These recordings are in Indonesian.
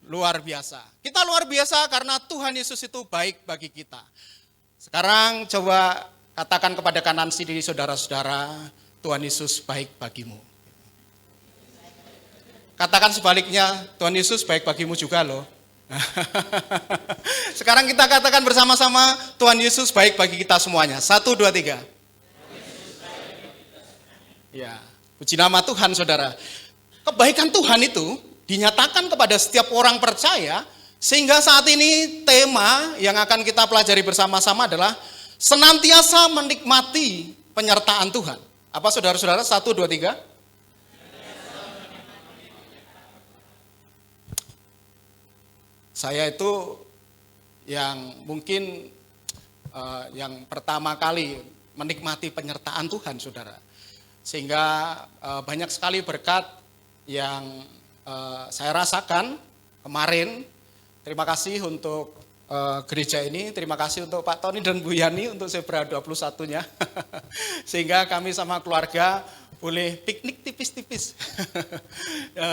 luar biasa. Kita luar biasa karena Tuhan Yesus itu baik bagi kita. Sekarang coba katakan kepada kanan sini saudara-saudara, Tuhan Yesus baik bagimu. Katakan sebaliknya, Tuhan Yesus baik bagimu juga loh. Sekarang kita katakan bersama-sama, Tuhan Yesus baik bagi kita semuanya. 1, 2, 3. Ya, puji nama Tuhan saudara. Kebaikan Tuhan itu dinyatakan kepada setiap orang percaya, sehingga saat ini tema yang akan kita pelajari bersama-sama adalah senantiasa menikmati penyertaan Tuhan. Apa saudara-saudara? 1, 2, 3. Saya itu yang mungkin yang pertama kali menikmati penyertaan Tuhan, saudara. Sehingga banyak sekali berkat yang saya rasakan kemarin. Terima kasih untuk gereja ini, terima kasih untuk Pak Tony dan Bu Yani untuk Zebra 21-nya. Sehingga kami sama keluarga boleh piknik tipis-tipis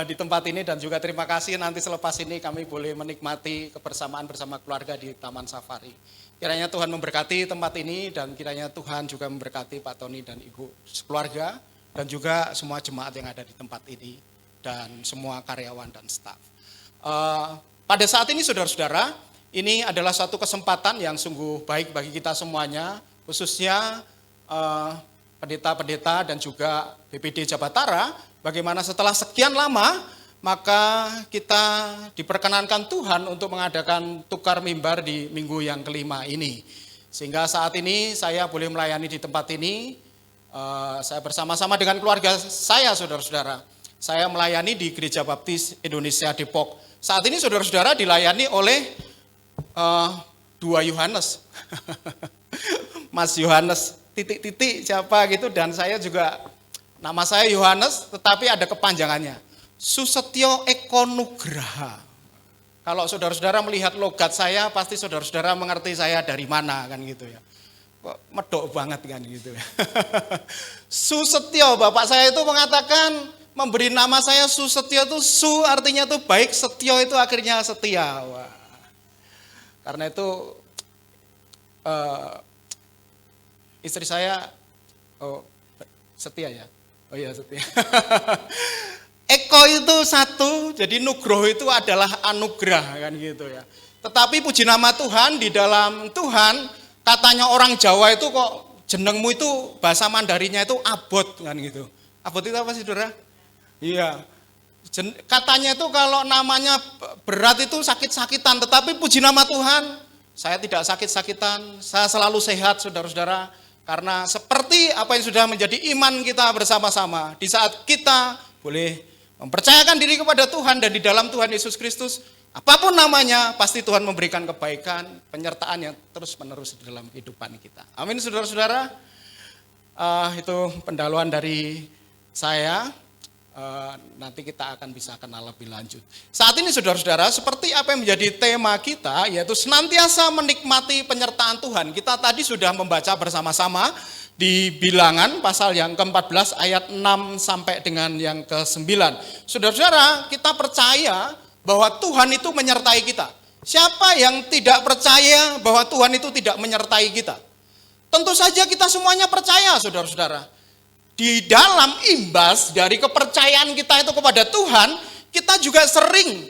di tempat ini, dan juga terima kasih nanti selepas ini kami boleh menikmati kebersamaan bersama keluarga di Taman Safari. Kiranya Tuhan memberkati tempat ini, dan kiranya Tuhan juga memberkati Pak Tony dan Ibu keluarga, dan juga semua jemaat yang ada di tempat ini, dan semua karyawan dan staf. Pada saat ini saudara-saudara, ini adalah suatu kesempatan yang sungguh baik bagi kita semuanya, khususnya pendeta-pendeta dan juga BPD Jabatara, bagaimana setelah sekian lama, maka kita diperkenankan Tuhan untuk mengadakan tukar mimbar di minggu yang kelima ini. Sehingga saat ini saya boleh melayani di tempat ini, saya bersama-sama dengan keluarga saya, saudara-saudara. Saya melayani di Gereja Baptis Indonesia Depok. Saat ini saudara-saudara dilayani oleh 2 Yohanes. Mas Yohanes, titik-titik siapa gitu, dan saya juga, nama saya Yohanes, tetapi ada kepanjangannya. Susetyo Eko Nugraha. Kalau saudara-saudara melihat logat saya, pasti saudara-saudara mengerti saya dari mana kan gitu ya. Kok medok banget kan gitu ya. Susetyo, bapak saya itu mengatakan, memberi nama saya Susetyo itu, Su artinya itu baik, Setyo itu akhirnya setia. Wah. Karena itu istri saya setia ya. Oh iya setia. Eko itu satu, jadi Nugroho itu adalah anugerah kan gitu ya. Tetapi puji nama Tuhan, di dalam Tuhan katanya orang Jawa itu kok jenengmu itu bahasa Mandarinya itu abot kan gitu. Abot itu apa sih saudara? Iya. Katanya itu kalau namanya berat itu sakit-sakitan, tetapi puji nama Tuhan, saya tidak sakit-sakitan, saya selalu sehat saudara-saudara, karena seperti apa yang sudah menjadi iman kita bersama-sama, di saat kita boleh mempercayakan diri kepada Tuhan dan di dalam Tuhan Yesus Kristus, apapun namanya, pasti Tuhan memberikan kebaikan, penyertaan yang terus-menerus di dalam kehidupan kita. Amin saudara-saudara. Itu pendahuluan dari saya. Nanti kita akan bisa kenal lebih lanjut. Saat ini saudara-saudara, seperti apa yang menjadi tema kita, yaitu senantiasa menikmati penyertaan Tuhan. Kita tadi sudah membaca bersama-sama di Bilangan pasal yang ke-14 ayat 6 sampai dengan yang ke-9. Saudara-saudara, kita percaya bahwa Tuhan itu menyertai kita. Siapa yang tidak percaya bahwa Tuhan itu tidak menyertai kita? Tentu saja kita semuanya percaya saudara-saudara. Di dalam imbas dari kepercayaan kita itu kepada Tuhan, kita juga sering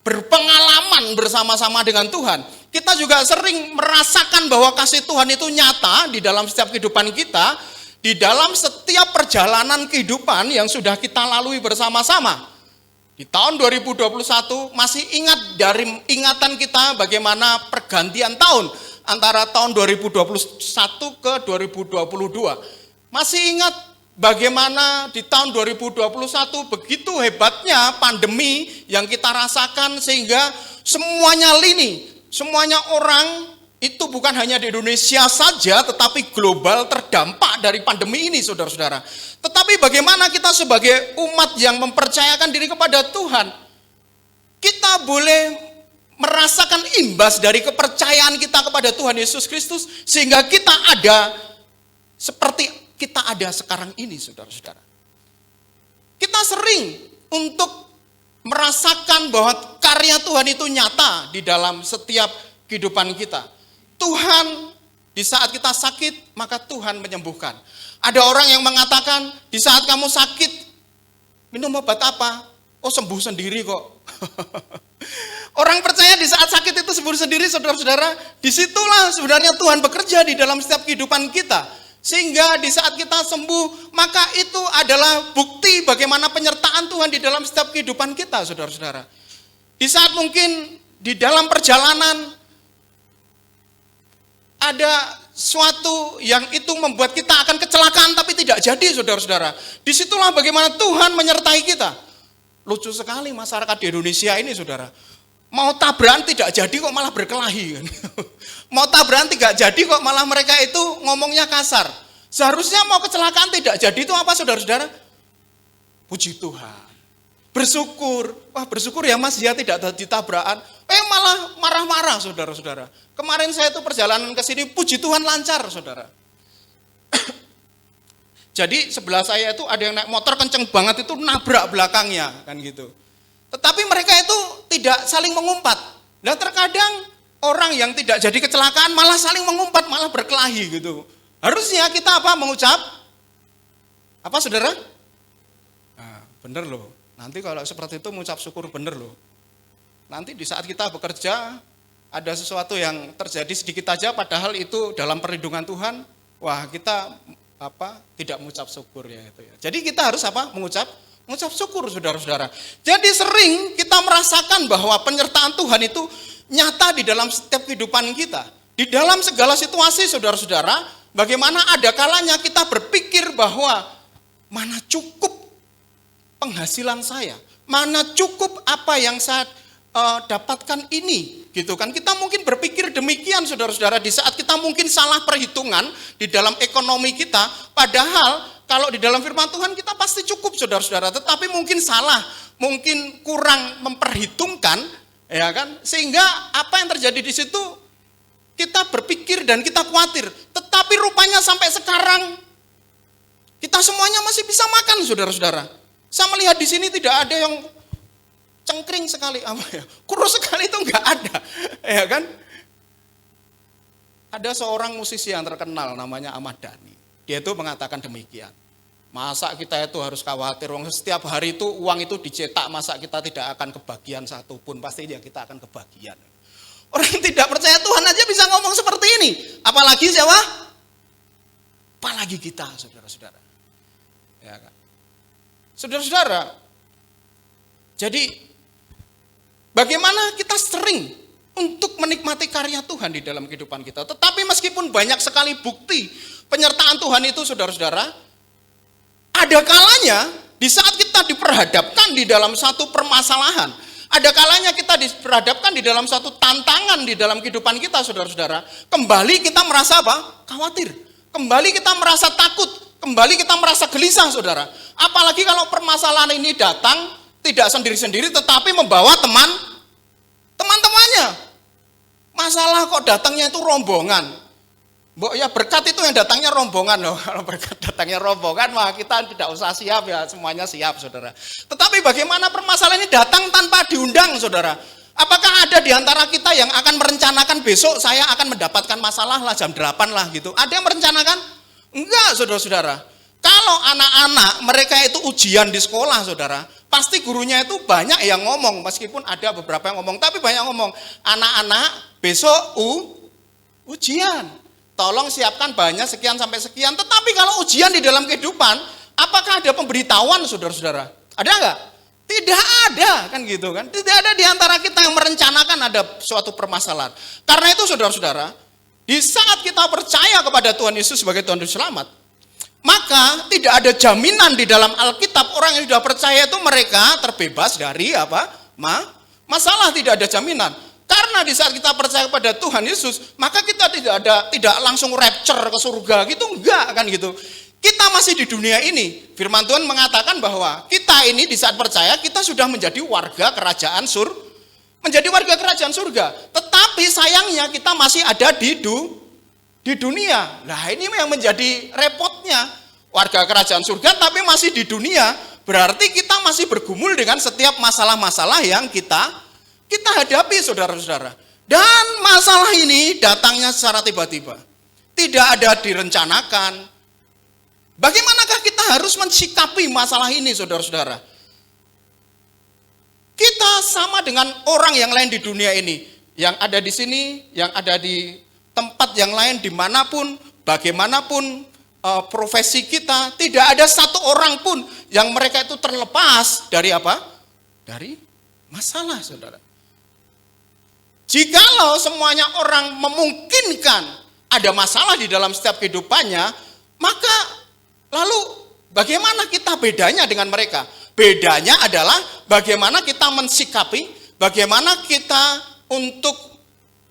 berpengalaman bersama-sama dengan Tuhan. Kita juga sering merasakan bahwa kasih Tuhan itu nyata di dalam setiap kehidupan kita, di dalam setiap perjalanan kehidupan yang sudah kita lalui bersama-sama. Di tahun 2021 masih ingat dari ingatan kita bagaimana pergantian tahun antara tahun 2021 ke 2022. Masih ingat bagaimana di tahun 2021 begitu hebatnya pandemi yang kita rasakan, sehingga semuanya lini, semuanya orang itu bukan hanya di Indonesia saja tetapi global terdampak dari pandemi ini saudara-saudara. Tetapi bagaimana kita sebagai umat yang mempercayakan diri kepada Tuhan, kita boleh merasakan imbas dari kepercayaan kita kepada Tuhan Yesus Kristus, sehingga kita ada seperti kita ada sekarang ini saudara-saudara. Kita sering untuk merasakan bahwa karya Tuhan itu nyata di dalam setiap kehidupan kita. Tuhan, di saat kita sakit, maka Tuhan menyembuhkan. Ada orang yang mengatakan, di saat kamu sakit, minum obat apa? Oh, sembuh sendiri kok. Orang percaya di saat sakit itu sembuh sendiri, saudara-saudara. Disitulah sebenarnya Tuhan bekerja di dalam setiap kehidupan kita. Sehingga di saat kita sembuh, maka itu adalah bukti bagaimana penyertaan Tuhan di dalam setiap kehidupan kita, saudara-saudara. Di saat mungkin di dalam perjalanan ada suatu yang itu membuat kita akan kecelakaan tapi tidak jadi, saudara-saudara. Disitulah bagaimana Tuhan menyertai kita. Lucu sekali masyarakat di Indonesia ini, saudara. Mau tabrakan tidak jadi kok malah berkelahi. Mau tabrakan tidak jadi kok malah mereka itu ngomongnya kasar. Seharusnya mau kecelakaan tidak jadi itu apa, saudara-saudara? Puji Tuhan. Bersyukur. Wah, bersyukur ya Mas, ya tidak ditabrakan. Malah marah-marah, saudara-saudara. Kemarin saya itu perjalanan ke sini, puji Tuhan lancar, saudara. Jadi sebelah saya itu ada yang naik motor kenceng banget itu nabrak belakangnya, kan gitu. Tetapi mereka itu tidak saling mengumpat. Dan terkadang orang yang tidak jadi kecelakaan malah saling mengumpat, malah berkelahi gitu. Harusnya kita apa? Mengucap apa, saudara? Nah, bener loh. Nanti kalau seperti itu mengucap syukur, bener loh. Nanti di saat kita bekerja ada sesuatu yang terjadi sedikit aja, padahal itu dalam perlindungan Tuhan. Wah, kita tidak mengucap syukur ya itu ya. Jadi kita harus apa? Mengucap syukur, saudara-saudara. Jadi sering kita merasakan bahwa penyertaan Tuhan itu nyata di dalam setiap kehidupan kita. Di dalam segala situasi, saudara-saudara, bagaimana ada kalanya kita berpikir bahwa mana cukup penghasilan saya, mana cukup apa yang saya dapatkan ini, gitu kan. Kita mungkin berpikir demikian, saudara-saudara, di saat kita mungkin salah perhitungan di dalam ekonomi kita, padahal kalau di dalam firman Tuhan kita pasti cukup, saudara-saudara, tetapi mungkin salah, mungkin kurang memperhitungkan, ya kan, sehingga apa yang terjadi di situ kita berpikir dan kita khawatir, tetapi rupanya sampai sekarang kita semuanya masih bisa makan, saudara-saudara. Saya melihat di sini tidak ada yang cengkring sekali, kurus sekali, itu enggak ada, ya kan? Ada seorang musisi yang terkenal namanya Ahmad Dhani. Dia itu mengatakan demikian. Masa kita itu harus khawatir, setiap hari itu uang itu dicetak, masa kita tidak akan kebagian satupun, pasti ya kita akan kebagian. Orang yang tidak percaya Tuhan aja bisa ngomong seperti ini, apalagi siapa? Apalagi kita, saudara-saudara. Ya kan? Saudara-saudara, jadi bagaimana kita sering untuk menikmati karya Tuhan di dalam kehidupan kita. Tetapi meskipun banyak sekali bukti penyertaan Tuhan itu, saudara-saudara, ada kalanya di saat kita diperhadapkan di dalam satu permasalahan, ada kalanya kita diperhadapkan di dalam satu tantangan di dalam kehidupan kita, saudara-saudara, kembali kita merasa apa? Khawatir. Kembali kita merasa takut. Kembali kita merasa gelisah, saudara. Apalagi kalau permasalahan ini datang tidak sendiri-sendiri, tetapi membawa teman-temannya. Masalah kok datangnya itu rombongan. Mbok ya berkat itu yang datangnya rombongan loh. Kalau berkat datangnya rombongan, mah kita tidak usah siap ya, semuanya siap, saudara. Tetapi bagaimana permasalahan ini datang tanpa diundang, saudara? Apakah ada di antara kita yang akan merencanakan besok saya akan mendapatkan masalah lah jam 8 lah gitu? Ada yang merencanakan? Enggak, saudara-saudara. Kalau anak-anak mereka itu ujian di sekolah, saudara, pasti gurunya itu banyak yang ngomong, meskipun ada beberapa yang ngomong, tapi banyak ngomong, anak-anak besok ujian, tolong siapkan banyak sekian sampai sekian. Tetapi kalau ujian di dalam kehidupan, apakah ada pemberitahuan, saudara-saudara? Ada enggak? Tidak ada, kan gitu kan? Tidak ada di antara kita yang merencanakan ada suatu permasalahan. Karena itu, saudara-saudara, di saat kita percaya kepada Tuhan Yesus sebagai Tuhan Juru Selamat, maka tidak ada jaminan di dalam Alkitab orang yang sudah percaya itu mereka terbebas dari apa? Masalah, tidak ada jaminan. Karena di saat kita percaya kepada Tuhan Yesus, maka kita tidak langsung rapture ke surga gitu, enggak kan gitu. Kita masih di dunia ini. Firman Tuhan mengatakan bahwa kita ini di saat percaya kita sudah menjadi warga kerajaan surga. Tetapi sayangnya kita masih ada di dunia. Nah, ini yang menjadi repotnya. Warga kerajaan surga tapi masih di dunia, berarti kita masih bergumul dengan setiap masalah-masalah yang kita kita hadapi saudara-saudara. Dan masalah ini datangnya secara tiba-tiba. Tidak ada direncanakan. Bagaimanakah kita harus mensikapi masalah ini saudara-saudara? Kita sama dengan orang yang lain di dunia ini. Yang ada di sini, yang ada di tempat yang lain, dimanapun, bagaimanapun profesi kita, tidak ada satu orang pun yang mereka itu terlepas dari apa? Dari masalah, saudara. Jikalau semuanya orang memungkinkan ada masalah di dalam setiap kehidupannya, maka lalu bagaimana kita bedanya dengan mereka? Bedanya adalah bagaimana kita mensikapi, bagaimana kita untuk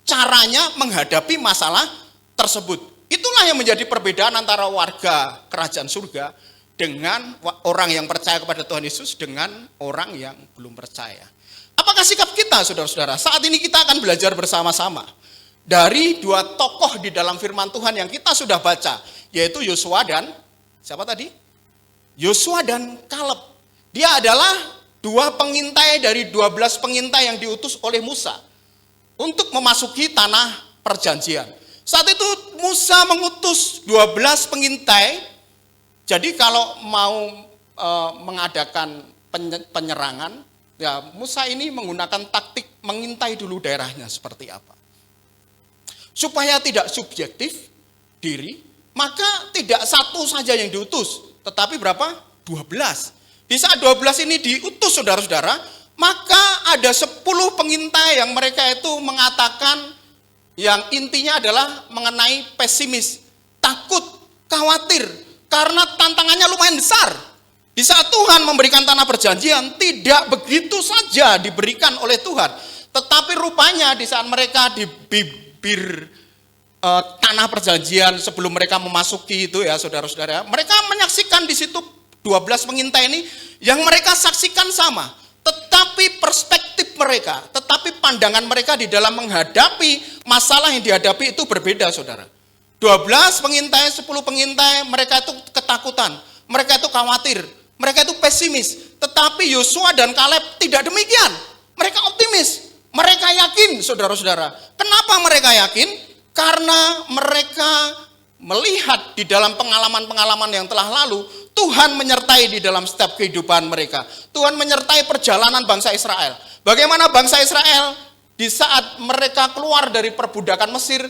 caranya menghadapi masalah tersebut. Itulah yang menjadi perbedaan antara warga kerajaan surga dengan orang yang percaya kepada Tuhan Yesus dengan orang yang belum percaya. Apakah sikap kita, saudara-saudara? Saat ini kita akan belajar bersama-sama dari dua tokoh di dalam firman Tuhan yang kita sudah baca, yaitu Yosua dan siapa tadi? Yosua dan Kaleb. Dia adalah dua pengintai dari 12 pengintai yang diutus oleh Musa untuk memasuki tanah perjanjian. Saat itu Musa mengutus 12 pengintai. Jadi kalau mau mengadakan penyerangan, ya Musa ini menggunakan taktik mengintai dulu daerahnya seperti apa. Supaya tidak subjektif diri, maka tidak satu saja yang diutus, tetapi berapa? 12. Di saat 12 ini diutus saudara-saudara, maka ada 10 pengintai yang mereka itu mengatakan yang intinya adalah mengenai pesimis, takut, khawatir, karena tantangannya lumayan besar. Di saat Tuhan memberikan tanah perjanjian, tidak begitu saja diberikan oleh Tuhan. Tetapi rupanya di saat mereka di bibir tanah perjanjian sebelum mereka memasuki itu ya saudara-saudara, mereka menyaksikan di situ 12 pengintai ini yang mereka saksikan sama. Tetapi perspektif mereka, tetapi pandangan mereka di dalam menghadapi masalah yang dihadapi itu berbeda saudara. 12 pengintai, 10 pengintai, mereka itu ketakutan, mereka itu khawatir, mereka itu pesimis. Tetapi Yosua dan Kaleb tidak demikian. Mereka optimis, mereka yakin saudara-saudara. Kenapa mereka yakin? Karena mereka melihat di dalam pengalaman-pengalaman yang telah lalu, Tuhan menyertai di dalam setiap kehidupan mereka. Tuhan menyertai perjalanan bangsa Israel. Bagaimana bangsa Israel di saat mereka keluar dari perbudakan Mesir,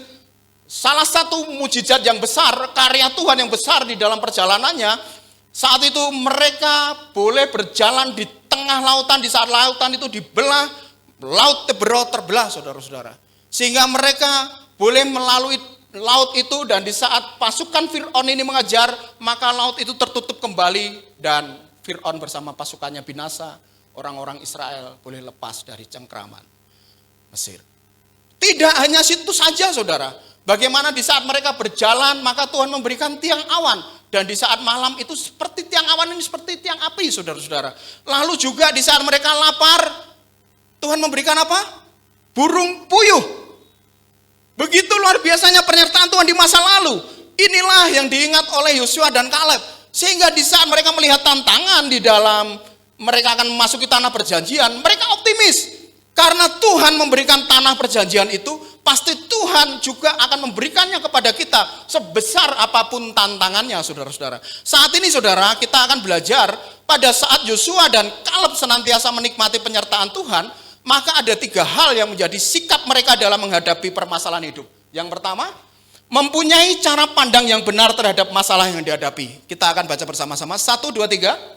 salah satu mujizat yang besar, karya Tuhan yang besar di dalam perjalanannya, saat itu mereka boleh berjalan di tengah lautan, di saat lautan itu dibelah, laut terbelah saudara-saudara. Sehingga mereka boleh melalui laut itu, dan di saat pasukan Fir'aun ini mengejar, maka laut itu tertutup kembali dan Fir'aun bersama pasukannya binasa. Orang-orang Israel boleh lepas dari cengkraman Mesir. Tidak hanya situ saja saudara. Bagaimana di saat mereka berjalan, maka Tuhan memberikan tiang awan. Dan di saat malam itu seperti tiang awan ini seperti tiang api saudara-saudara. Lalu juga di saat mereka lapar, Tuhan memberikan apa? Burung puyuh. Begitu luar biasanya penyertaan Tuhan di masa lalu. Inilah yang diingat oleh Yosua dan Kaleb. Sehingga di saat mereka melihat tantangan di dalam mereka akan memasuki tanah perjanjian, mereka optimis. Karena Tuhan memberikan tanah perjanjian itu, pasti Tuhan juga akan memberikannya kepada kita sebesar apapun tantangannya saudara-saudara. Saat ini saudara, kita akan belajar pada saat Yosua dan Kaleb senantiasa menikmati penyertaan Tuhan, maka ada 3 hal yang menjadi sikap mereka dalam menghadapi permasalahan hidup. Yang pertama, mempunyai cara pandang yang benar terhadap masalah yang dihadapi. Kita akan baca bersama-sama. 1, 2, 3.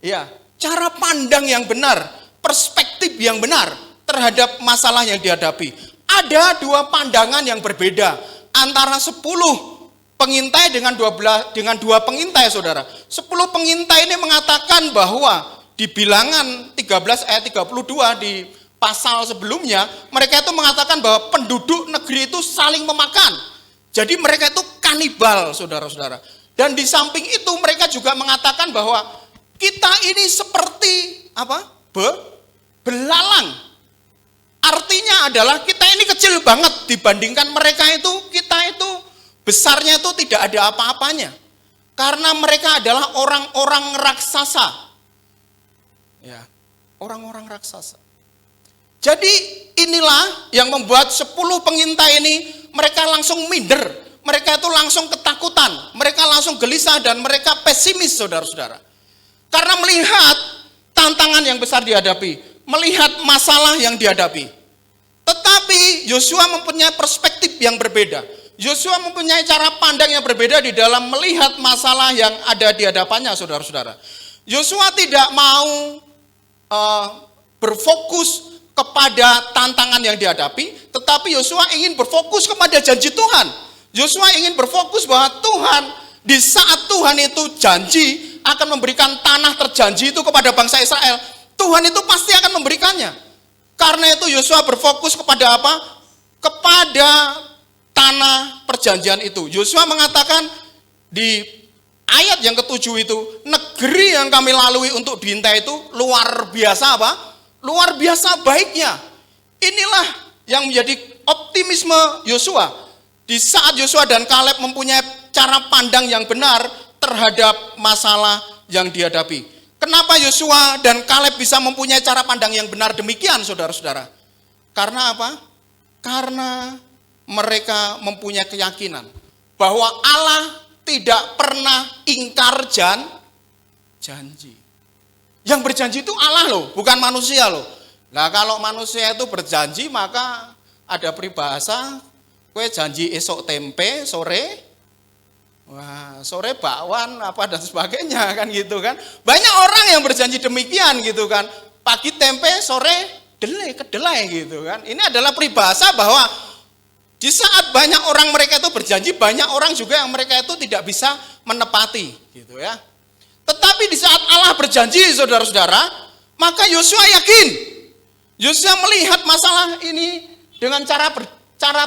Ya, cara pandang yang benar, perspektif yang benar terhadap masalah yang dihadapi. Ada 2 pandangan yang berbeda antara 10 pengintai dengan 2 pengintai saudara. 10 pengintai ini mengatakan bahwa di Bilangan 13 ayat 32 di pasal sebelumnya, mereka itu mengatakan bahwa penduduk negeri itu saling memakan. Jadi mereka itu kanibal saudara-saudara. Dan di samping itu mereka juga mengatakan bahwa kita ini seperti apa? Belalang. Artinya adalah kita ini kecil banget dibandingkan mereka itu, kita itu besarnya itu tidak ada apa-apanya. Karena mereka adalah orang-orang raksasa. Ya, orang-orang raksasa. Jadi inilah yang membuat 10 pengintai ini mereka langsung minder, mereka itu langsung ketakutan, mereka langsung gelisah dan mereka pesimis saudara-saudara. Karena melihat tantangan yang besar dihadapi, melihat masalah yang dihadapi. Tetapi Yosua mempunyai perspektif yang berbeda. Yosua mempunyai cara pandang yang berbeda di dalam melihat masalah yang ada di hadapannya saudara-saudara. Yosua tidak mau berfokus kepada tantangan yang dihadapi, tetapi Yosua ingin berfokus kepada janji Tuhan. Yosua ingin berfokus bahwa Tuhan, di saat Tuhan itu janji akan memberikan tanah terjanji itu kepada bangsa Israel, Tuhan itu pasti akan memberikannya. Karena itu Yosua berfokus kepada apa? Kepada tanah perjanjian itu. Yosua mengatakan di ayat yang ke-7 itu, negeri yang kami lalui untuk diintai itu luar biasa apa? Luar biasa baiknya. Inilah yang menjadi optimisme Yosua. Di saat Yosua dan Kaleb mempunyai cara pandang yang benar terhadap masalah yang dihadapi. Kenapa Yosua dan Kaleb bisa mempunyai cara pandang yang benar demikian, saudara-saudara? Karena apa? Karena mereka mempunyai keyakinan bahwa Allah tidak pernah ingkar janji. Yang berjanji itu Allah loh, bukan manusia loh. Nah kalau manusia itu berjanji maka ada peribahasa, kue janji esok tempe, sore sore bakwan apa dan sebagainya kan gitu kan. Banyak orang yang berjanji demikian gitu kan. Pagi tempe, sore kedelai gitu kan. Ini adalah peribahasa bahwa di saat banyak orang mereka itu berjanji, banyak orang juga yang mereka itu tidak bisa menepati gitu ya. Tetapi di saat Allah berjanji saudara-saudara, maka Yosua yakin. Yosua melihat masalah ini dengan cara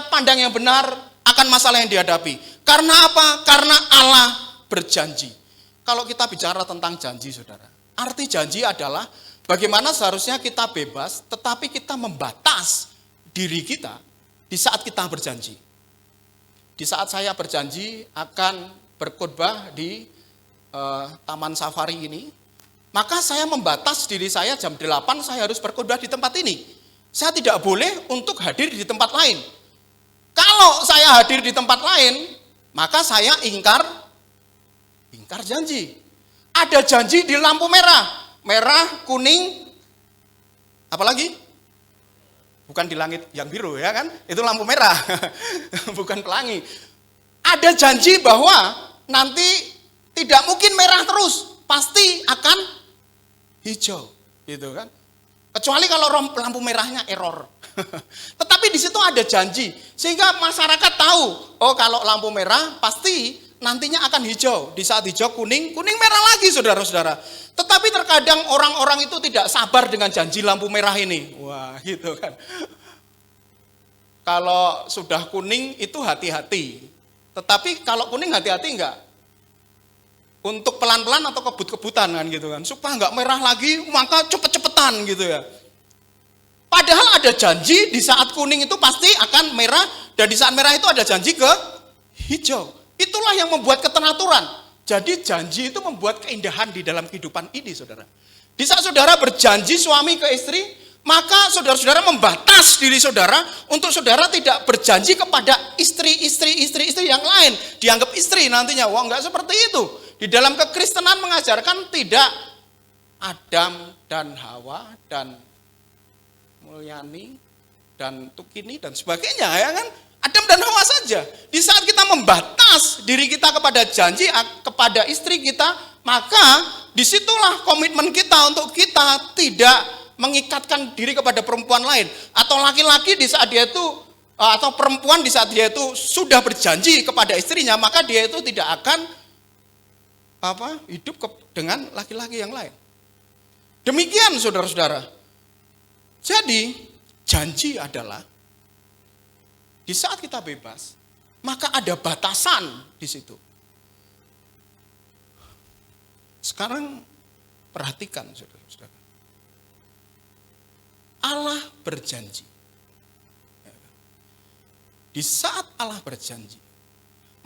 pandang yang benar akan masalah yang dihadapi. Karena apa? Karena Allah berjanji. Kalau kita bicara tentang janji saudara, arti janji adalah bagaimana seharusnya kita bebas, tetapi kita membatas diri kita di saat kita berjanji. Di saat saya berjanji akan berkhotbah di Taman Safari ini, maka saya membatas diri saya jam 8 saya harus berkhotbah di tempat ini. Saya tidak boleh untuk hadir di tempat lain. Kalau saya hadir di tempat lain, maka saya ingkar janji. Ada janji di lampu merah, kuning, apalagi? Bukan di langit yang biru ya kan? Itu lampu merah, bukan pelangi. Ada janji bahwa nanti tidak mungkin merah terus, pasti akan hijau, gitu kan? Kecuali kalau lampu merahnya error. Tetapi di situ ada janji, sehingga masyarakat tahu, oh kalau lampu merah pasti nantinya akan hijau. Di saat hijau kuning merah lagi saudara-saudara. Tetapi terkadang orang-orang itu tidak sabar dengan janji lampu merah ini. Wah gitu kan. Kalau sudah kuning itu hati-hati. Tetapi kalau kuning hati-hati enggak? Untuk pelan-pelan atau kebut-kebutan kan gitu kan. Supaya enggak merah lagi maka cepet-cepetan gitu ya. Padahal ada janji di saat kuning itu pasti akan merah. Dan di saat merah itu ada janji ke hijau. Itulah yang membuat keteraturan. Jadi janji itu membuat keindahan di dalam kehidupan ini saudara. Di saat saudara berjanji suami ke istri, maka saudara-saudara membatas diri saudara untuk saudara tidak berjanji kepada istri yang lain. Dianggap istri nantinya. Wah enggak seperti itu. Di dalam kekristenan mengajarkan tidak Adam dan Hawa dan Mulyani dan Tukini dan sebagainya ya kan. Adam dan Hawa saja. Di saat kita membatas diri kita kepada janji kepada istri kita, maka disitulah komitmen kita untuk kita tidak mengikatkan diri kepada perempuan lain. Atau laki-laki di saat dia itu, atau perempuan di saat dia itu sudah berjanji kepada istrinya, maka dia itu tidak akan hidup dengan laki-laki yang lain. Demikian saudara-saudara. Jadi janji adalah di saat kita bebas, maka ada batasan di situ. Sekarang perhatikan saudara-saudara. Allah berjanji. Di saat Allah berjanji,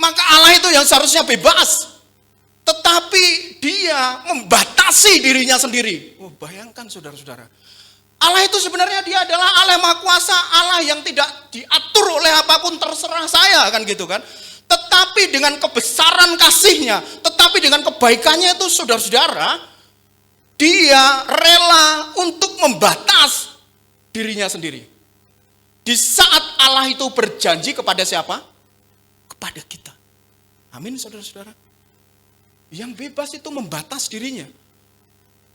maka Allah itu yang seharusnya bebas. Tetapi dia membatasi dirinya sendiri. Oh, bayangkan saudara-saudara. Allah itu sebenarnya dia adalah Allah yang Maha Kuasa, Allah yang tidak diatur oleh apapun, terserah saya, kan gitu kan. Tetapi dengan kebesaran kasihnya, tetapi dengan kebaikannya itu saudara-saudara, dia rela untuk membatas dirinya sendiri. Di saat Allah itu berjanji kepada siapa? Kepada kita. Amin saudara-saudara. Yang bebas itu membatas dirinya.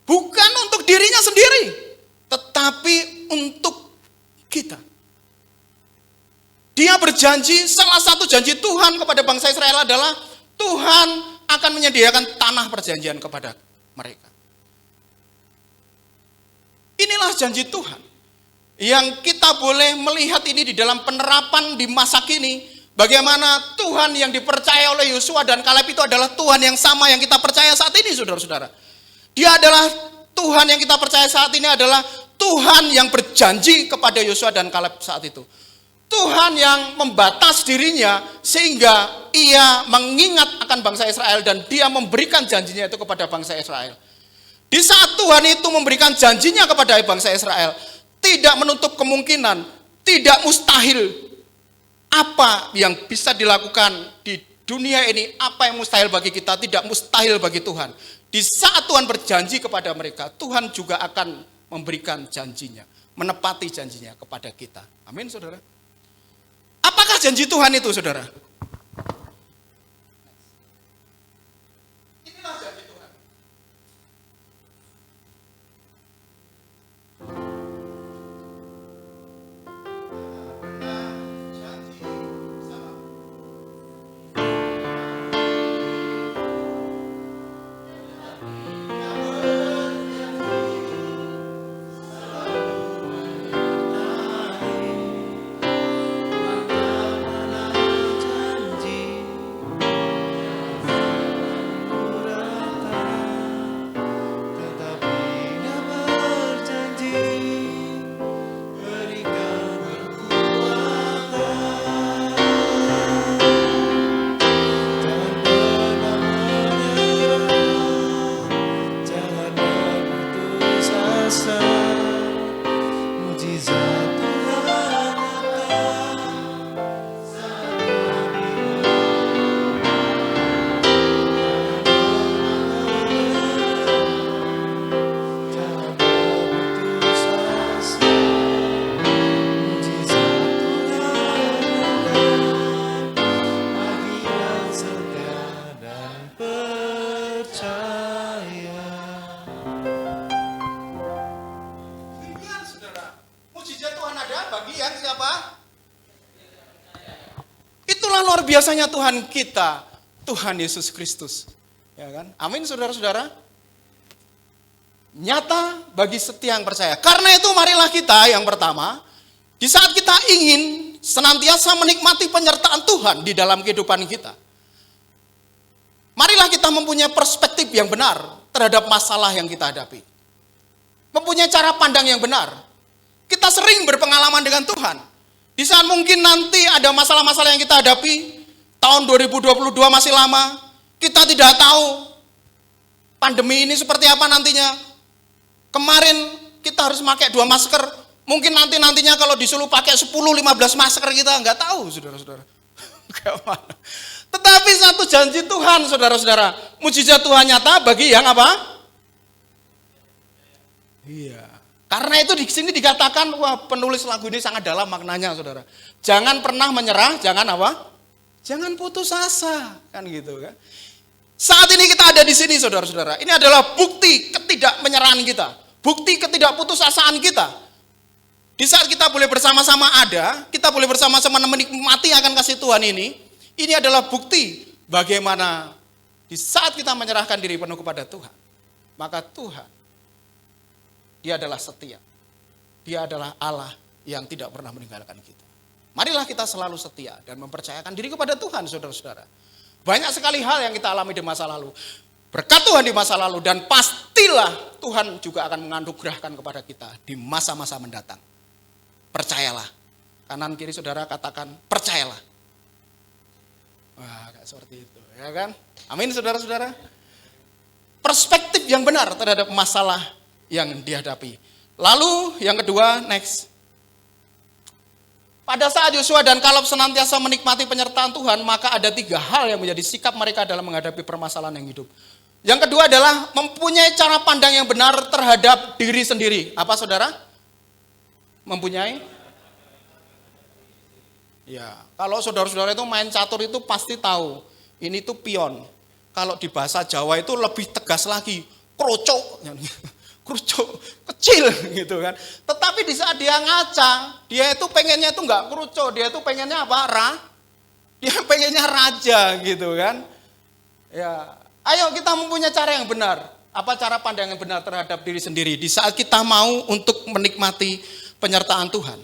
Bukan untuk dirinya sendiri, tetapi untuk kita. Dia berjanji, salah satu janji Tuhan kepada bangsa Israel adalah Tuhan akan menyediakan tanah perjanjian kepada mereka. Inilah janji Tuhan yang kita boleh melihat ini di dalam penerapan di masa kini. Bagaimana Tuhan yang dipercaya oleh Yosua dan Kaleb itu adalah Tuhan yang sama yang kita percaya saat ini, saudara-saudara. Dia adalah Tuhan yang kita percaya saat ini adalah Tuhan yang berjanji kepada Yosua dan Kaleb saat itu. Tuhan yang membatas dirinya sehingga ia mengingat akan bangsa Israel dan dia memberikan janjinya itu kepada bangsa Israel. Di saat Tuhan itu memberikan janjinya kepada bangsa Israel, tidak menutup kemungkinan, tidak mustahil. Apa yang bisa dilakukan di dunia ini, apa yang mustahil bagi kita, tidak mustahil bagi Tuhan. Di saat Tuhan berjanji kepada mereka, Tuhan juga akan memberikan janjinya, menepati janjinya kepada kita. Amin, saudara. Apakah janji Tuhan itu, saudara? Inilah janji Tuhan. Biasanya Tuhan kita, Tuhan Yesus Kristus. Ya kan? Amin saudara-saudara. Nyata bagi setiap yang percaya. Karena itu marilah kita yang pertama, di saat kita ingin senantiasa menikmati penyertaan Tuhan di dalam kehidupan kita, marilah kita mempunyai perspektif yang benar terhadap masalah yang kita hadapi. Mempunyai cara pandang yang benar. Kita sering berpengalaman dengan Tuhan. Di saat mungkin nanti ada masalah-masalah yang kita hadapi, tahun 2022 masih lama, kita tidak tahu pandemi ini seperti apa nantinya. Kemarin kita harus pakai 2 masker, mungkin nantinya kalau disuruh pakai 10-15 masker kita nggak tahu, saudara-saudara. Tetapi satu janji Tuhan, saudara-saudara, mujizat Tuhan nyata bagi yang apa? Iya. Karena itu di sini dikatakan, wah penulis lagu ini sangat dalam maknanya, saudara. Jangan pernah menyerah, jangan apa? Jangan putus asa, kan gitu kan. Saat ini kita ada di sini, saudara-saudara. Ini adalah bukti ketidakmenyerahan kita, bukti ketidakputusasaan kita. Di saat kita boleh bersama-sama ada, kita boleh bersama-sama menikmati akan kasih Tuhan ini adalah bukti bagaimana di saat kita menyerahkan diri penuh kepada Tuhan, maka Tuhan, Dia adalah setia. Dia adalah Allah yang tidak pernah meninggalkan kita. Marilah kita selalu setia dan mempercayakan diri kepada Tuhan, saudara-saudara. Banyak sekali hal yang kita alami di masa lalu. Berkat Tuhan di masa lalu dan pastilah Tuhan juga akan menganugerahkan kepada kita di masa-masa mendatang. Percayalah. Kanan kiri saudara katakan percayalah. Wah, kayak seperti itu, ya kan? Amin, saudara-saudara. perspektif yang benar terhadap masalah yang dihadapi. Lalu yang kedua, next. Pada saat Yosua dan Kaleb senantiasa menikmati penyertaan Tuhan, maka ada 3 hal yang menjadi sikap mereka dalam menghadapi permasalahan yang hidup. Yang kedua adalah mempunyai cara pandang yang benar terhadap diri sendiri. Apa saudara? Mempunyai? Ya, kalau saudara-saudara itu main catur itu pasti tahu. Ini tuh pion. Kalau di bahasa Jawa itu lebih tegas lagi. Krocok. Kerucuk kecil gitu kan. Tetapi di saat dia ngaca, dia itu pengennya itu enggak kerucuk, dia itu pengennya apa? Dia pengennya raja gitu kan. Ya, ayo kita mempunyai cara yang benar. Apa cara pandang yang benar terhadap diri sendiri di saat kita mau untuk menikmati penyertaan Tuhan.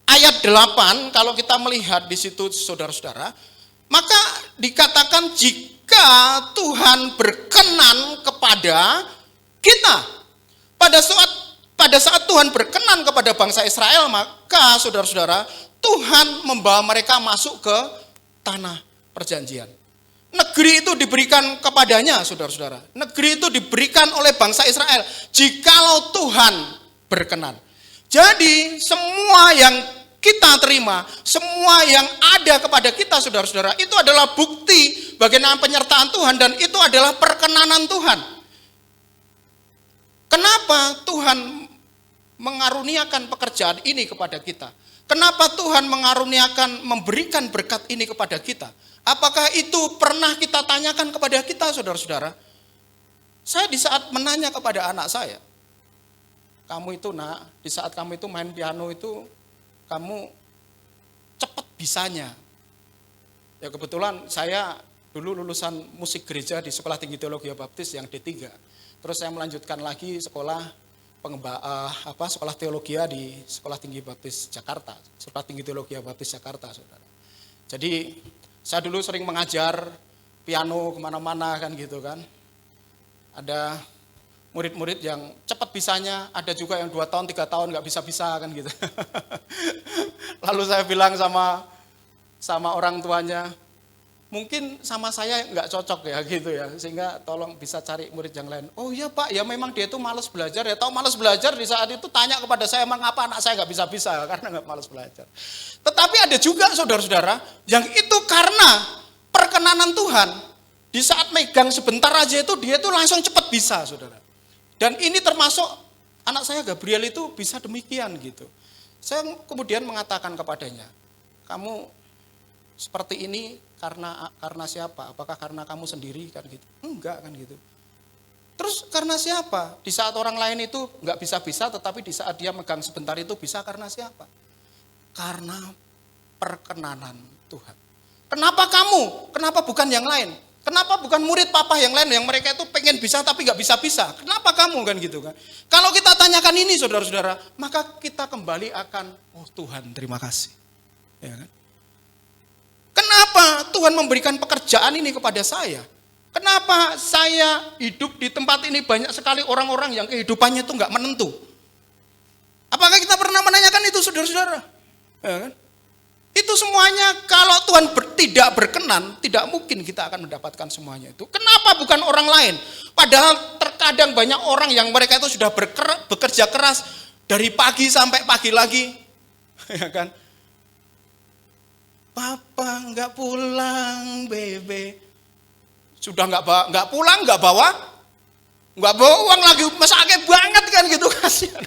Ayat 8 kalau kita melihat di situ saudara-saudara, maka dikatakan jika Tuhan berkenan kepada kita. Pada saat Tuhan berkenan kepada bangsa Israel, maka saudara-saudara, Tuhan membawa mereka masuk ke tanah perjanjian. Negeri itu diberikan kepadanya, saudara-saudara. Negeri itu diberikan oleh bangsa Israel jikalau Tuhan berkenan. Jadi semua yang kita terima, semua yang ada kepada kita, saudara-saudara, itu adalah bukti bagaimana penyertaan Tuhan dan itu adalah perkenanan Tuhan. Kenapa Tuhan mengaruniakan pekerjaan ini kepada kita? Kenapa Tuhan mengaruniakan, memberikan berkat ini kepada kita? Apakah itu pernah kita tanyakan kepada kita, saudara-saudara? Saya di saat menanya kepada anak saya, kamu itu nak, di saat kamu itu main piano itu, kamu cepat bisanya. Ya kebetulan saya dulu lulusan musik gereja di Sekolah Tinggi Teologi Baptis yang D3. Terus saya melanjutkan lagi sekolah sekolah teologi di Sekolah Tinggi Baptis Jakarta, Sekolah Tinggi Teologi Baptis Jakarta, saudara. Jadi saya dulu sering mengajar piano kemana-mana kan gitu kan. Ada murid-murid yang cepat bisanya, ada juga yang 2 tahun, 3 tahun nggak bisa-bisa kan gitu. Lalu saya bilang sama orang tuanya, mungkin sama saya nggak cocok ya gitu ya, sehingga tolong bisa cari murid yang lain. Oh iya Pak, ya memang dia itu malas belajar ya, tahu malas belajar di saat itu tanya kepada saya, emang apa anak saya nggak bisa-bisa karena nggak malas belajar. Tetapi ada juga saudara-saudara yang itu karena perkenanan Tuhan, di saat megang sebentar aja itu dia itu langsung cepat bisa, saudara. Dan ini termasuk anak saya Gabriel itu bisa demikian gitu. Saya kemudian mengatakan kepadanya, kamu seperti ini karena siapa? Apakah karena kamu sendiri kan gitu? Enggak kan gitu. Terus karena siapa? Di saat orang lain itu enggak bisa-bisa, tetapi di saat dia megang sebentar itu bisa karena siapa? Karena perkenanan Tuhan. Kenapa kamu? Kenapa bukan yang lain? Kenapa bukan murid papa yang lain yang mereka itu pengen bisa tapi enggak bisa-bisa? Kenapa kamu kan gitu kan? Kalau kita tanyakan ini saudara-saudara, maka kita kembali akan, oh Tuhan terima kasih. Ya kan? Kenapa Tuhan memberikan pekerjaan ini kepada saya? Kenapa saya hidup di tempat ini banyak sekali orang-orang yang kehidupannya itu enggak menentu? Apakah kita pernah menanyakan itu saudara-saudara? Ya kan? Itu semuanya kalau Tuhan tidak berkenan, tidak mungkin kita akan mendapatkan semuanya itu. Kenapa bukan orang lain? Padahal terkadang banyak orang yang mereka itu sudah bekerja keras dari pagi sampai pagi lagi. Ya kan? Papa nggak pulang, bebe. Sudah nggak pulang, nggak bawa uang lagi, masaknya banget kan gitu, kasihan.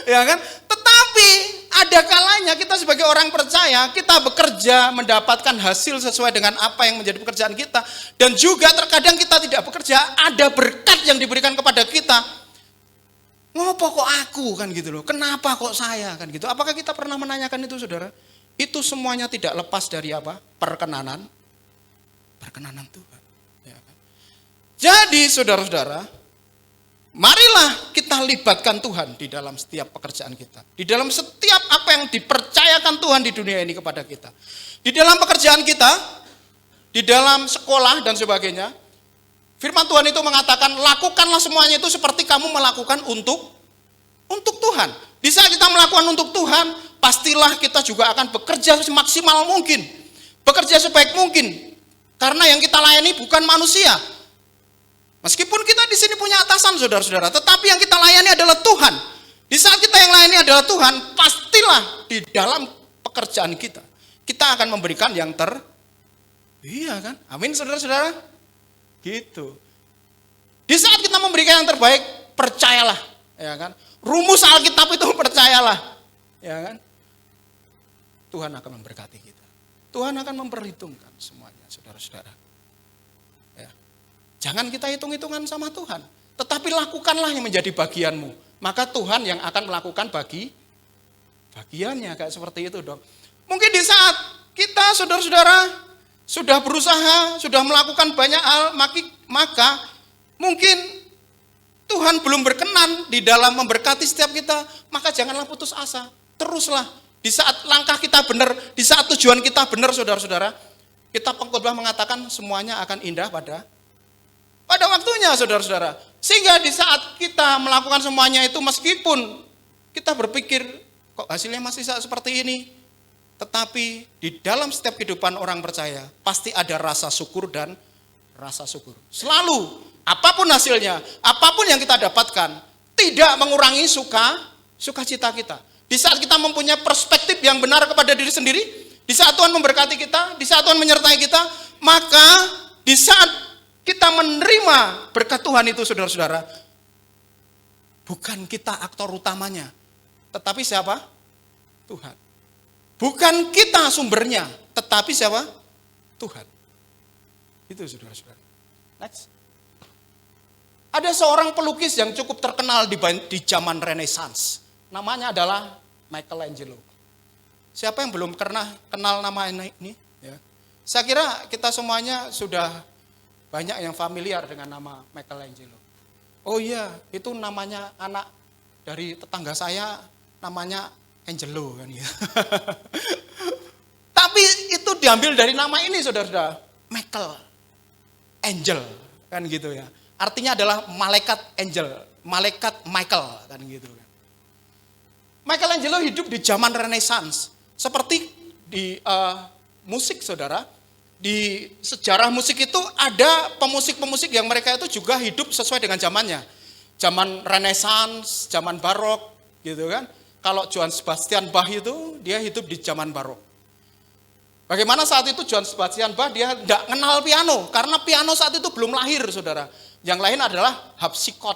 Ya kan? Tetapi ada kalanya kita sebagai orang percaya, kita bekerja mendapatkan hasil sesuai dengan apa yang menjadi pekerjaan kita. Dan juga terkadang kita tidak bekerja, ada berkat yang diberikan kepada kita. Ngopo kok aku kan gitu loh, kenapa kok saya kan gitu. Apakah kita pernah menanyakan itu saudara? Itu semuanya tidak lepas dari apa? Perkenanan Tuhan. Ya kan? Jadi saudara-saudara, marilah kita libatkan Tuhan di dalam setiap pekerjaan kita. Di dalam setiap apa yang dipercayakan Tuhan di dunia ini kepada kita. Di dalam pekerjaan kita, di dalam sekolah dan sebagainya. Firman Tuhan itu mengatakan, lakukanlah semuanya itu seperti kamu melakukan untuk Tuhan. Di saat kita melakukan untuk Tuhan, pastilah kita juga akan bekerja semaksimal mungkin. Bekerja sebaik mungkin. Karena yang kita layani bukan manusia. Meskipun kita di sini punya atasan, saudara-saudara, tetapi yang kita layani adalah Tuhan. Di saat kita yang layani adalah Tuhan, pastilah di dalam pekerjaan kita akan memberikan yang iya kan? Amin, saudara-saudara. Gitu. Di saat kita memberikan yang terbaik, percayalah, ya kan? Rumus Alkitab itu percayalah, ya kan? Tuhan akan memberkati kita. Tuhan akan memperhitungkan semuanya, saudara-saudara. Ya. Jangan kita hitung-hitungan sama Tuhan, tetapi lakukanlah yang menjadi bagianmu. Maka Tuhan yang akan melakukan bagiannya, kayak seperti itu dong. Mungkin di saat kita, saudara-saudara, sudah berusaha, sudah melakukan banyak hal, maka mungkin Tuhan belum berkenan di dalam memberkati setiap kita, maka janganlah putus asa. Teruslah. Di saat langkah kita benar, di saat tujuan kita benar, saudara-saudara, kita pengkhotbah mengatakan semuanya akan indah pada waktunya, saudara-saudara. Sehingga di saat kita melakukan semuanya itu, meskipun kita berpikir, kok hasilnya masih seperti ini, tetapi di dalam setiap kehidupan orang percaya, pasti ada rasa syukur dan rasa syukur. Selalu, apapun hasilnya, apapun yang kita dapatkan, tidak mengurangi sukacita kita. Di saat kita mempunyai perspektif yang benar kepada diri sendiri, di saat Tuhan memberkati kita, di saat Tuhan menyertai kita, maka di saat kita menerima berkat Tuhan itu, saudara-saudara, bukan kita aktor utamanya, tetapi siapa? Tuhan. Bukan kita sumbernya, tetapi siapa? Tuhan. Itu, saudara-saudara. Next. Ada seorang pelukis yang cukup terkenal di zaman Renaissance. Namanya adalah Michelangelo. Siapa yang belum pernah kenal nama ini? Ya. Saya kira kita semuanya sudah banyak yang familiar dengan nama Michelangelo. Oh iya, itu namanya anak dari tetangga saya, namanya Angelo kan ya. Tapi itu diambil dari nama ini, saudara-saudara. Michael, angel kan gitu ya. Artinya adalah malaikat angel, malaikat Michael kan gitu kan. Michelangelo hidup di zaman Renaissance. Seperti di musik, saudara. Di sejarah musik itu ada pemusik-pemusik yang mereka itu juga hidup sesuai dengan zamannya. Zaman Renaissance, zaman Barok gitu kan. Kalau Johann Sebastian Bach itu, dia hidup di zaman Barok. Bagaimana saat itu Johann Sebastian Bach, dia tidak kenal piano. Karena piano saat itu belum lahir, saudara. Yang lain adalah harpsichord.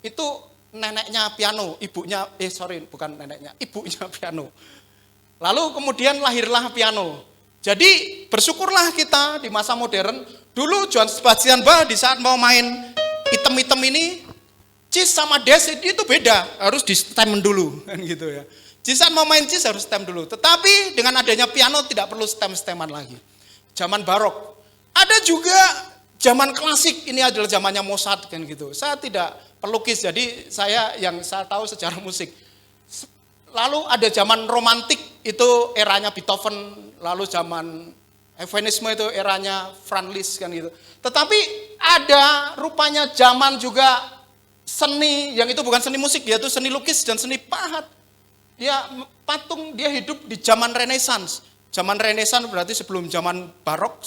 Itu neneknya piano, ibunya piano. Lalu kemudian lahirlah piano. Jadi bersyukurlah kita di masa modern. Dulu Johann Sebastian Bach di saat mau main item-item ini, cis sama des itu beda, harus di stem dulu kan gitu ya. Di saat mau main cis harus stem dulu. Tetapi dengan adanya piano tidak perlu stem-steman lagi. Zaman barok. Ada juga zaman klasik, ini adalah zamannya Mozart kan gitu. Saya tidak pelukis, jadi saya tahu sejarah musik. Lalu ada zaman romantik, itu eranya Beethoven, lalu zaman Evanisme itu eranya Franz Liszt kan gitu. Tetapi ada rupanya zaman juga seni, yang itu bukan seni musik, yaitu seni lukis dan seni pahat. Dia patung, dia hidup di zaman Renaissance. Zaman Renaissance berarti sebelum zaman Barok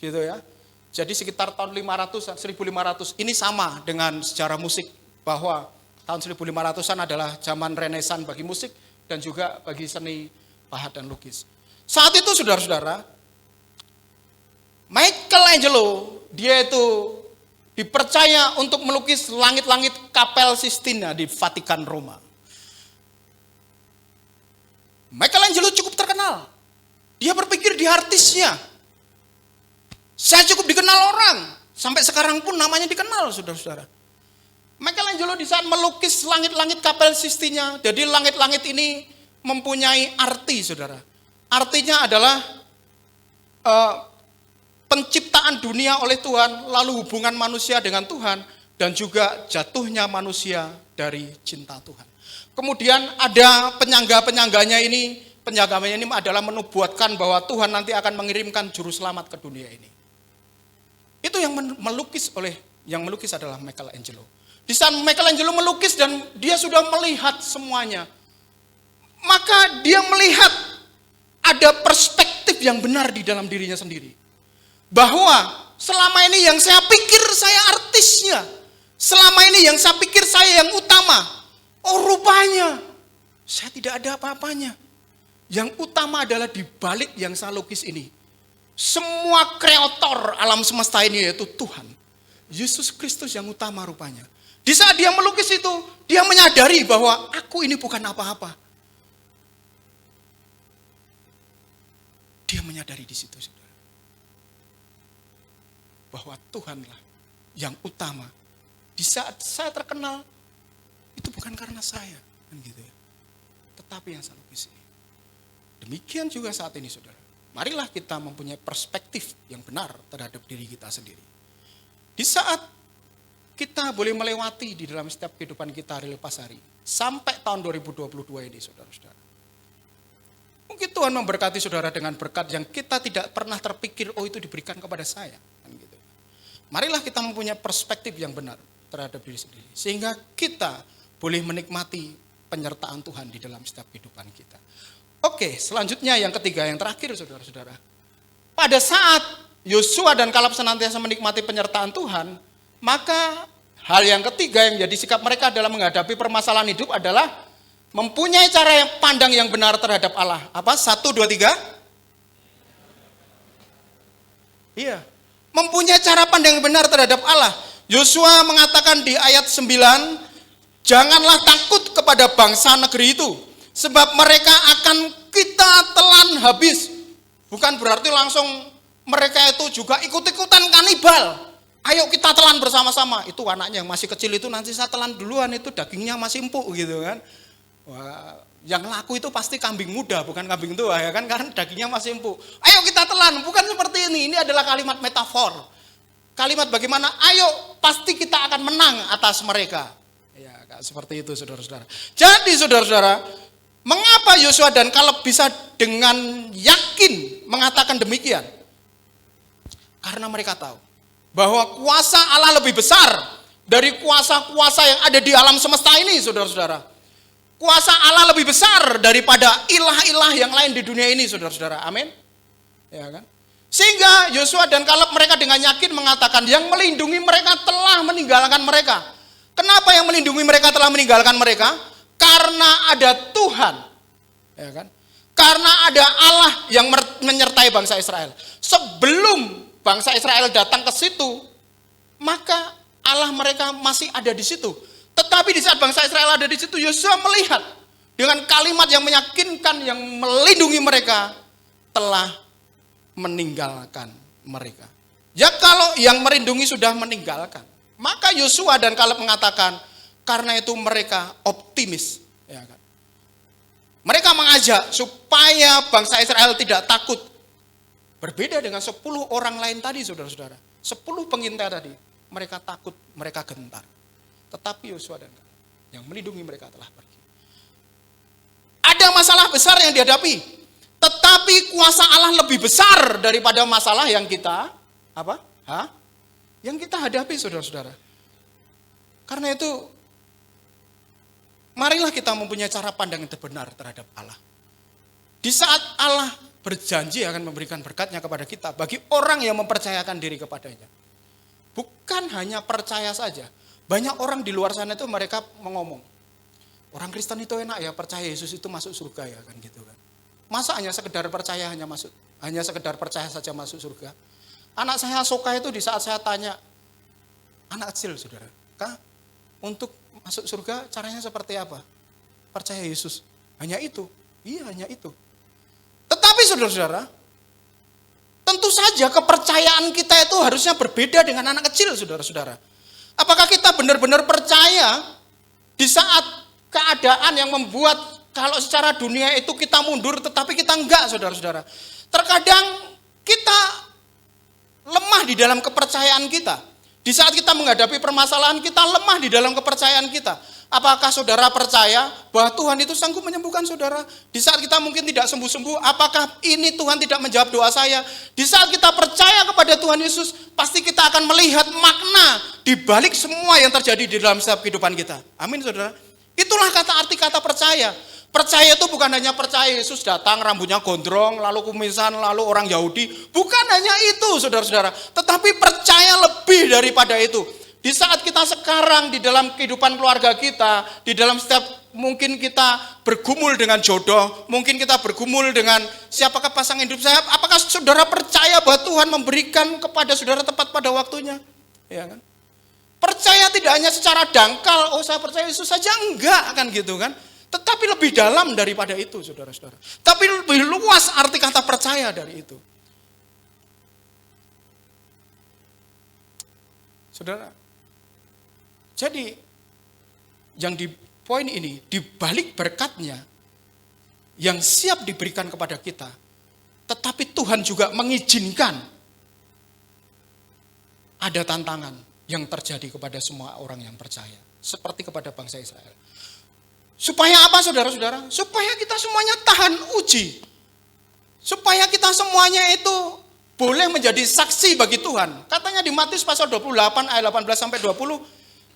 gitu ya. Jadi sekitar tahun 1500 ini sama dengan sejarah musik, bahwa tahun 1500-an adalah zaman Renaissance bagi musik dan juga bagi seni pahat dan lukis. Saat itu saudara-saudara, Michelangelo dia itu dipercaya untuk melukis langit-langit Kapel Sistina di Vatikan Roma. Michelangelo cukup terkenal. Dia berpikir di artisnya. Saya cukup dikenal orang. Sampai sekarang pun namanya dikenal, saudara-saudara. Michelangelo di saat melukis langit-langit Kapel Sistina. Jadi langit-langit ini mempunyai arti, saudara. Artinya adalah penciptaan dunia oleh Tuhan, lalu hubungan manusia dengan Tuhan, dan juga jatuhnya manusia dari cinta Tuhan. Kemudian ada penyangga-penyangganya ini, penyangganya ini adalah menubuatkan bahwa Tuhan nanti akan mengirimkan juru selamat ke dunia ini. Itu yang melukis adalah Michelangelo. Di saat Michelangelo melukis dan dia sudah melihat semuanya, maka dia melihat ada perspektif yang benar di dalam dirinya sendiri. Bahwa Selama ini yang saya pikir saya artisnya. Selama ini yang saya pikir saya yang utama. Oh rupanya saya tidak ada apa-apanya. Yang utama adalah di balik yang saya lukis ini. Semua kreator alam semesta ini yaitu Tuhan. Yesus Kristus yang utama rupanya. Di saat dia melukis itu, dia menyadari bahwa aku ini bukan apa-apa. Dia menyadari di situ, saudara, bahwa Tuhanlah yang utama. Di saat saya terkenal, itu bukan karena saya, kan gitu ya. Tetapi yang saya lukis ini. Demikian juga saat ini, saudara. Marilah kita mempunyai perspektif yang benar terhadap diri kita sendiri. Di saat kita boleh melewati di dalam setiap kehidupan kita hari lepas hari, sampai tahun 2022 ini, saudara-saudara. Mungkin Tuhan memberkati saudara dengan berkat yang kita tidak pernah terpikir, oh itu diberikan kepada saya. Kan gitu. Marilah kita mempunyai perspektif yang benar terhadap diri sendiri. Sehingga kita boleh menikmati penyertaan Tuhan di dalam setiap kehidupan kita. Oke, selanjutnya yang ketiga, yang terakhir saudara-saudara. Pada saat Yosua dan Kaleb senantiasa menikmati penyertaan Tuhan, maka hal yang ketiga yang jadi sikap mereka dalam menghadapi permasalahan hidup adalah mempunyai cara yang pandang yang benar terhadap Allah. Apa? 1, 2, 3? Iya. Mempunyai cara pandang yang benar terhadap Allah. Yosua mengatakan di ayat 9, janganlah takut kepada bangsa negeri itu, sebab mereka akan kita telan habis. Bukan berarti langsung mereka itu juga ikut-ikutan kanibal. Ayo kita telan bersama-sama. Itu anaknya yang masih kecil itu nanti saya telan duluan, itu dagingnya masih empuk gitu kan. Wah, yang laku itu pasti kambing muda, bukan kambing tua ya kan, karena dagingnya masih empuk. Ayo kita telan, bukan seperti ini adalah kalimat metafor. Kalimat bagaimana, ayo pasti kita akan menang atas mereka. Ya, seperti itu saudara-saudara. Jadi saudara-saudara, mengapa Yosua dan Kaleb bisa dengan yakin mengatakan demikian? Karena mereka tahu bahwa kuasa Allah lebih besar dari kuasa-kuasa yang ada di alam semesta ini, saudara-saudara. Kuasa Allah lebih besar daripada ilah-ilah yang lain di dunia ini, saudara-saudara. Amin. Ya kan? Sehingga Yosua dan Kaleb mereka dengan yakin mengatakan yang melindungi mereka telah meninggalkan mereka. Kenapa yang melindungi mereka telah meninggalkan mereka? Karena ada Tuhan. Ya kan? Karena ada Allah yang menyertai bangsa Israel. Sebelum bangsa Israel datang ke situ, maka Allah mereka masih ada di situ. Tetapi di saat bangsa Israel ada di situ, Yosua melihat dengan kalimat yang meyakinkan, yang melindungi mereka, telah meninggalkan mereka. Ya kalau yang melindungi sudah meninggalkan, maka Yosua dan Kaleb mengatakan, karena itu mereka optimis. Ya kan? Mereka mengajak supaya bangsa Israel tidak takut. Berbeda dengan 10 orang lain tadi, saudara-saudara. 10 pengintai tadi, mereka takut, mereka gentar. Tetapi Yosua dan Kaleb yang melindungi mereka telah pergi. Ada masalah besar yang dihadapi, tetapi kuasa Allah lebih besar daripada masalah yang kita Yang kita hadapi, saudara-saudara. Karena itu, marilah kita mempunyai cara pandang yang benar terhadap Allah. Di saat Allah berjanji akan memberikan berkatnya kepada kita bagi orang yang mempercayakan diri kepadanya. Bukan hanya percaya saja. Banyak orang di luar sana itu mereka mengomong, orang Kristen itu enak ya, percaya Yesus itu masuk surga ya kan gitu kan. Masa hanya sekedar percaya hanya sekedar percaya saja masuk surga? Anak saya Soka itu di saat saya tanya, anak kecil saudara, Kak, untuk masuk surga caranya seperti apa? Percaya Yesus. Hanya itu? Iya hanya itu. Tetapi saudara-saudara, tentu saja kepercayaan kita itu harusnya berbeda dengan anak kecil, saudara-saudara. Apakah kita benar-benar percaya di saat keadaan yang membuat kalau secara dunia itu kita mundur, tetapi kita enggak, saudara-saudara. Terkadang kita lemah di dalam kepercayaan kita. Di saat kita menghadapi permasalahan, kita lemah di dalam kepercayaan kita. Apakah saudara percaya bahwa Tuhan itu sanggup menyembuhkan saudara? Di saat kita mungkin tidak sembuh-sembuh, apakah ini Tuhan tidak menjawab doa saya? Di saat kita percaya kepada Tuhan Yesus, pasti kita akan melihat makna di balik semua yang terjadi di dalam setiap kehidupan kita. Amin, saudara. Itulah arti kata percaya. Percaya itu bukan hanya percaya Yesus datang, rambutnya gondrong, lalu kumisan, lalu orang Yahudi. Bukan hanya itu, saudara-saudara. Tetapi percaya lebih daripada itu. Di saat kita sekarang, di dalam kehidupan keluarga kita, di dalam setiap, mungkin kita bergumul dengan jodoh, mungkin kita bergumul dengan siapakah pasangan hidup saya, apakah saudara percaya bahwa Tuhan memberikan kepada saudara tepat pada waktunya? Ya kan? Percaya tidak hanya secara dangkal, oh saya percaya Yesus saja, enggak kan gitu kan. Tetapi lebih dalam daripada itu, saudara-saudara. Tapi lebih luas arti kata percaya dari itu. Saudara, jadi yang di poin ini, di balik berkatnya yang siap diberikan kepada kita, tetapi Tuhan juga mengizinkan ada tantangan yang terjadi kepada semua orang yang percaya. Seperti kepada bangsa Israel. Supaya apa, saudara-saudara? Supaya kita semuanya tahan uji. Supaya kita semuanya itu boleh menjadi saksi bagi Tuhan. Katanya di Matius pasal 28 ayat 18-20,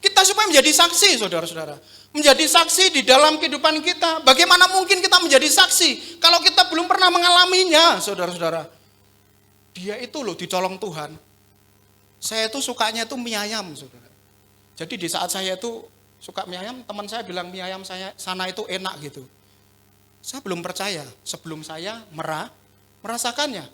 kita supaya menjadi saksi, saudara-saudara. Menjadi saksi di dalam kehidupan kita. Bagaimana mungkin kita menjadi saksi kalau kita belum pernah mengalaminya, saudara-saudara? Dia itu loh ditolong Tuhan. Saya itu sukanya itu mie ayam, saudara. Jadi di saat saya itu suka mie ayam, teman saya bilang mie ayam saya sana itu enak gitu. Saya belum percaya sebelum saya merasakannya.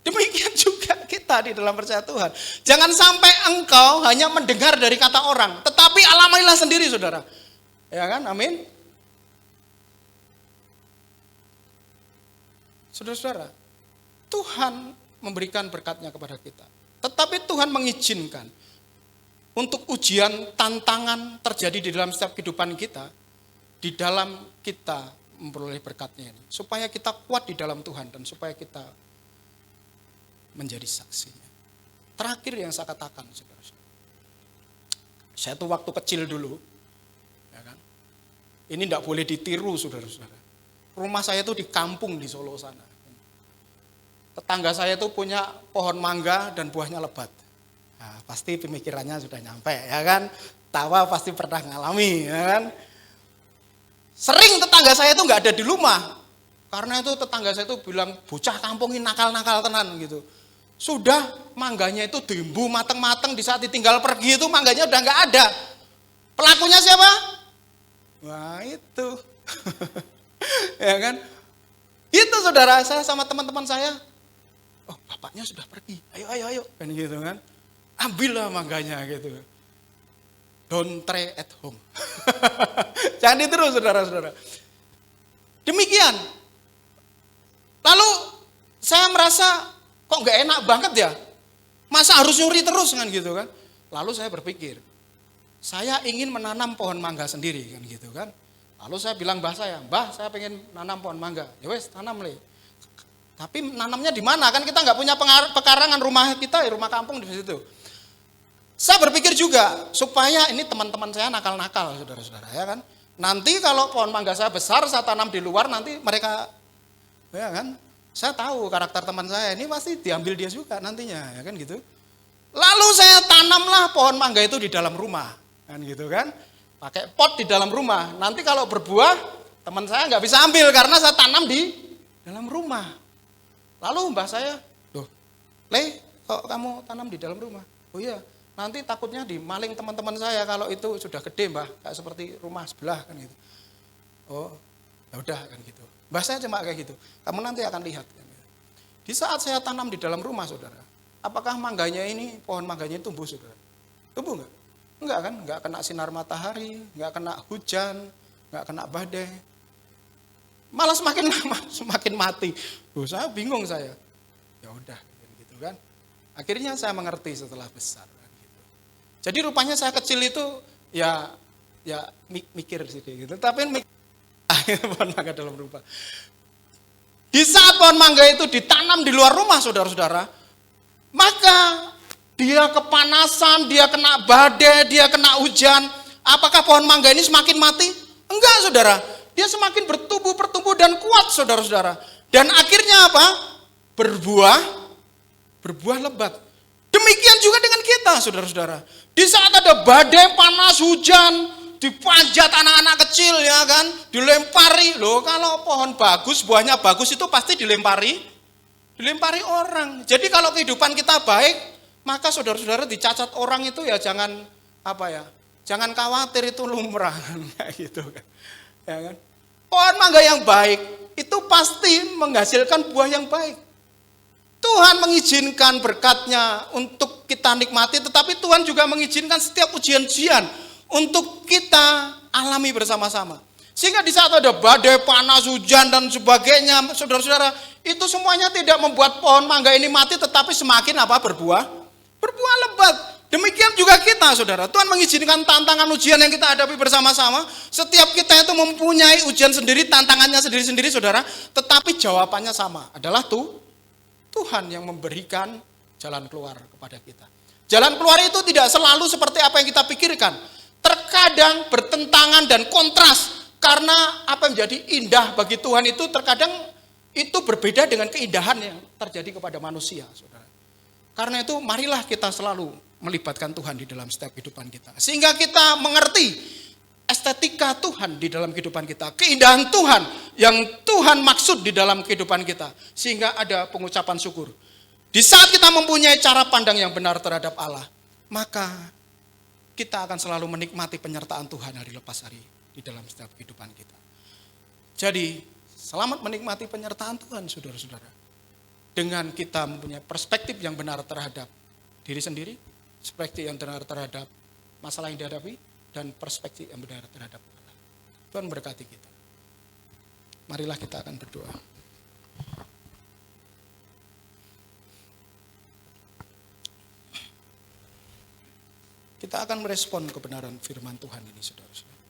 Demikian juga kita di dalam percaya Tuhan. Jangan sampai engkau hanya mendengar dari kata orang, tetapi alamilah sendiri, saudara. Ya kan? Amin. Saudara-saudara, Tuhan memberikan berkatnya kepada kita. Tetapi Tuhan mengizinkan untuk ujian, tantangan terjadi di dalam setiap kehidupan kita, di dalam kita memperoleh berkatnya ini. Supaya kita kuat di dalam Tuhan dan supaya kita menjadi saksinya. Terakhir yang saya katakan, saudara-saudara. Saya tuh waktu kecil dulu, ya kan? Ini tidak boleh ditiru, saudara-saudara. Rumah saya tuh di kampung di Solo sana. Tetangga saya tuh punya pohon mangga dan buahnya lebat. Nah, pasti pemikirannya sudah nyampe, ya kan? Tawa pasti pernah ngalami, ya kan? Sering tetangga saya tuh nggak ada di rumah. Karena itu tetangga saya tuh bilang, bocah kampung ini nakal-nakal tenan gitu. Sudah mangganya itu dimbu mateng-mateng, di saat ditinggal pergi itu mangganya udah nggak ada. Pelakunya siapa? Wah itu. Ya kan? Itu saudara, saya sama teman-teman saya. Oh bapaknya sudah pergi, ayo. Kan gitu kan. Ambillah mangganya gitu. Don't try at home. Jangan ditiru saudara-saudara. Demikian. Lalu saya merasa kok nggak enak banget ya. Masa harus nyuri terus kan gitu kan. Lalu saya berpikir, saya ingin menanam pohon mangga sendiri kan gitu kan. Lalu saya bilang mbah saya pengen nanam pohon mangga. Ya wes tanam le. Tapi nanamnya di mana? Kan kita nggak punya pekarangan, rumah kita, rumah kampung di situ. Saya berpikir juga supaya ini teman-teman saya nakal-nakal, saudara-saudara, ya kan. Nanti kalau pohon mangga saya besar, saya tanam di luar, nanti mereka, ya kan. Saya tahu karakter teman saya ini pasti diambil dia juga nantinya, ya kan gitu. Lalu saya tanamlah pohon mangga itu di dalam rumah, kan gitu kan. Pakai pot di dalam rumah. Nanti kalau berbuah, teman saya nggak bisa ambil karena saya tanam di dalam rumah. Lalu mbah saya, loh, Le, kok kamu tanam di dalam rumah? Oh iya, nanti takutnya dimaling teman-teman saya kalau itu sudah gede mbah, kayak seperti rumah sebelah kan gitu. Oh, ya udah kan gitu. Mbah saya cuma kayak gitu, kamu nanti akan lihat. Kan gitu. Di saat saya tanam di dalam rumah, saudara, apakah mangganya ini, pohon mangganya tumbuh, saudara? Tumbuh enggak? Enggak kan, enggak kena sinar matahari, enggak kena hujan, enggak kena badai. Malah semakin lama semakin mati. Saya bingung saya. Ya udah gitu kan. Akhirnya saya mengerti setelah besar kan gitu. Jadi rupanya saya kecil itu ya mikir sih gitu. Tapi pohon mangga dalam rumah. Di saat pohon mangga itu ditanam di luar rumah, saudara-saudara, maka dia kepanasan, dia kena badai, dia kena hujan. Apakah pohon mangga ini semakin mati? Enggak, saudara. Dia semakin bertumbuh dan kuat, saudara-saudara. Dan akhirnya apa? Berbuah lebat. Demikian juga dengan kita, saudara-saudara. Di saat ada badai, panas, hujan, dipanjat anak-anak kecil ya kan, dilempari. Loh kalau pohon bagus, buahnya bagus itu pasti dilempari orang. Jadi kalau kehidupan kita baik, maka saudara-saudara dicacat orang itu ya jangan jangan khawatir, itu lumrah kayak gitu kan. Ya kan? Pohon mangga yang baik itu pasti menghasilkan buah yang baik. Tuhan mengizinkan berkatnya untuk kita nikmati, tetapi Tuhan juga mengizinkan setiap ujian-ujian untuk kita alami bersama-sama. Sehingga di saat ada badai, panas, hujan, dan sebagainya, saudara-saudara, itu semuanya tidak membuat pohon mangga ini mati, tetapi semakin berbuah lebat. Demikian juga kita, saudara. Tuhan mengizinkan tantangan ujian yang kita hadapi bersama-sama. Setiap kita itu mempunyai ujian sendiri, tantangannya sendiri-sendiri, saudara. Tetapi jawabannya sama, adalah Tuhan yang memberikan jalan keluar kepada kita. Jalan keluar itu tidak selalu seperti apa yang kita pikirkan. Terkadang bertentangan dan kontras. Karena apa yang menjadi indah bagi Tuhan itu terkadang itu berbeda dengan keindahan yang terjadi kepada manusia, saudara. Karena itu marilah kita selalu melibatkan Tuhan di dalam setiap kehidupan kita. Sehingga kita mengerti estetika Tuhan di dalam kehidupan kita. Keindahan Tuhan yang Tuhan maksud di dalam kehidupan kita. Sehingga ada pengucapan syukur. Di saat kita mempunyai cara pandang yang benar terhadap Allah, maka kita akan selalu menikmati penyertaan Tuhan hari lepas hari di dalam setiap kehidupan kita. Jadi, selamat menikmati penyertaan Tuhan, saudara-saudara. Dengan kita mempunyai perspektif yang benar terhadap diri sendiri, perspektif yang benar terhadap masalah yang dihadapi, dan perspektif yang benar terhadap Allah. Tuhan berkati kita. Marilah kita akan berdoa. Kita akan merespon kebenaran firman Tuhan ini, saudara-saudara.